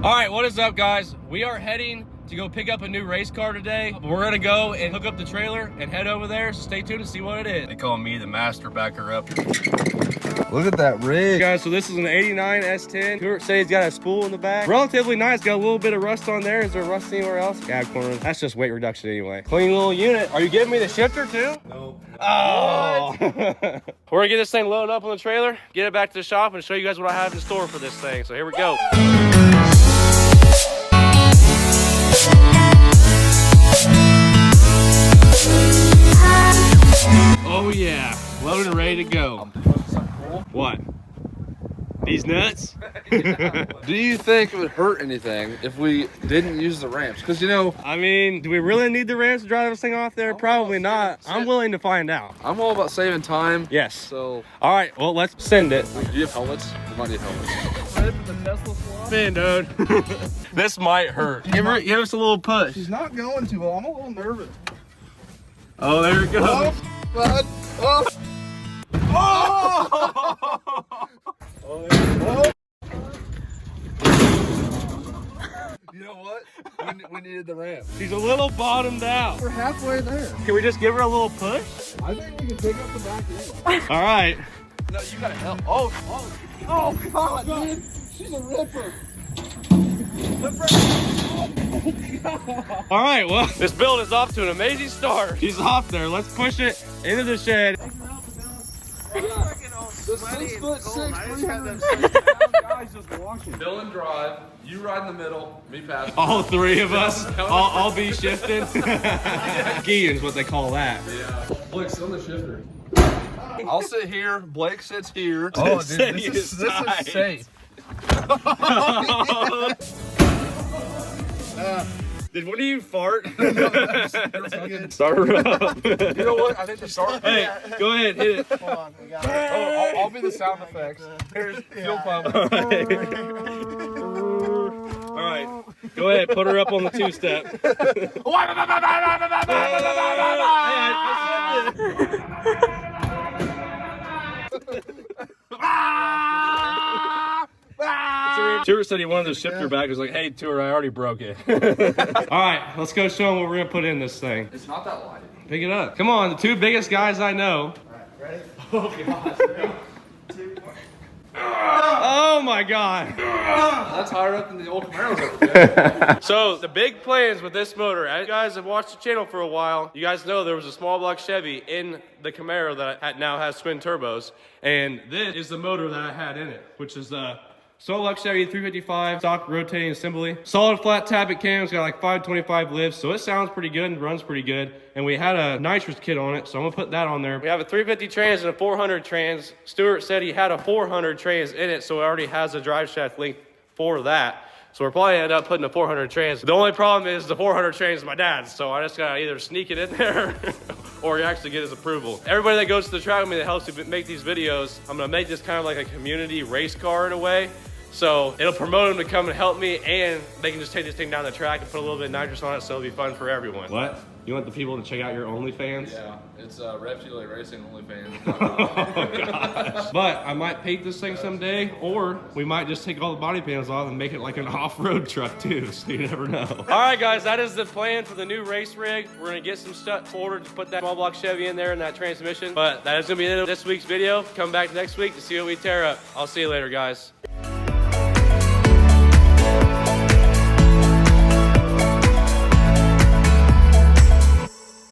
All right, what is up, guys? We are heading to go pick up a new race car today. We're gonna go and hook up the trailer and head over there, so stay tuned to see what it is. They call me the master backer up. Look at that rig. Guys, so this is an 89 S10. Stuart said he's got a spool in the back. Relatively nice, got a little bit of rust on there. Is there rust anywhere else? Cab corner. That's just weight reduction anyway. Clean little unit. Are you giving me the shifter too? No. Oh. We're gonna get this thing loaded up on the trailer, get it back to the shop, and show you guys what I have in store for this thing. So here we go. Oh yeah, loaded and ready to go. What? These nuts? Do you think it would hurt anything if we didn't use the ramps? Because, you know, I mean, do we really need the ramps to drive this thing off there? Probably not. I'm willing to find out. I'm all about saving time. Yes. So, all right, well, let's send it. do you have helmets? We might need helmets. Man, dude. This might hurt. Give us a little push. She's not going too well. I'm a little nervous. Oh, there it goes. Oh, bud. Oh. Oh. You know what? We needed the ramp. She's a little bottomed out. We're halfway there. Can we just give her a little push? I think we can pick up the back anyway. All right. No, you gotta help. Oh, God, dude. She's a ripper. All right, well, this build is off to an amazing start. She's off there. Let's push it into the shed. The 6'6", 360 guys just walking. Dylan drive, you ride in the middle, me pass. All three of us. I'll be shifting. Skiing's what they call that. Yeah. Blake, sit on the shifter. I'll sit here. Blake sits here. Oh, dude, this is safe. Did one of you fart? Start her up. You know what? I think the start. Hey, go ahead, hit it. Come on, we got it. Oh, I'll be the sound effects. Here's fuel pump. All right, go ahead, put her up on the two-step. Stuart said he wanted to shift her back. He was like, hey, Stuart, I already broke it. All right, let's go show him what we're going to put in this thing. It's not that light. Pick it up. Come on, the two biggest guys I know. Ready? Oh, God. Oh, my God. That's higher up than the old Camaros over there. So the big plans with this motor, as you guys have watched the channel for a while, you guys know there was a small block Chevy in the Camaro that now has twin turbos. And this is the motor that I had in it, which is the Small block Chevy 355 stock rotating assembly. Solid flat tappet cams, got like 525 lifts, so it sounds pretty good and runs pretty good. And we had a nitrous kit on it, so I'm gonna put that on there. We have a 350 trans and a 400 trans. Stuart said he had a 400 trans in it, so it already has a drive shaft link for that. So we're probably end up putting a 400 trans. The only problem is the 400 trans is my dad's, so I just gotta either sneak it in there or actually get his approval. Everybody that goes to the track with me that helps me make these videos, I'm gonna make this kind of like a community race car in a way. So it'll promote them to come and help me, and they can just take this thing down the track and put a little bit of nitrous on it, so it'll be fun for everyone. What? You want the people to check out your OnlyFans? Yeah, it's Rev Chile Racing OnlyFans. Oh, gosh. But I might paint this thing someday, or we might just take all the body panels off and make it like an off-road truck too, so you never know. All right, guys, that is the plan for the new race rig. We're gonna get some stuff ordered to put that small block Chevy in there and that transmission. But that is gonna be the end of this week's video. Come back next week to see what we tear up. I'll see you later, guys.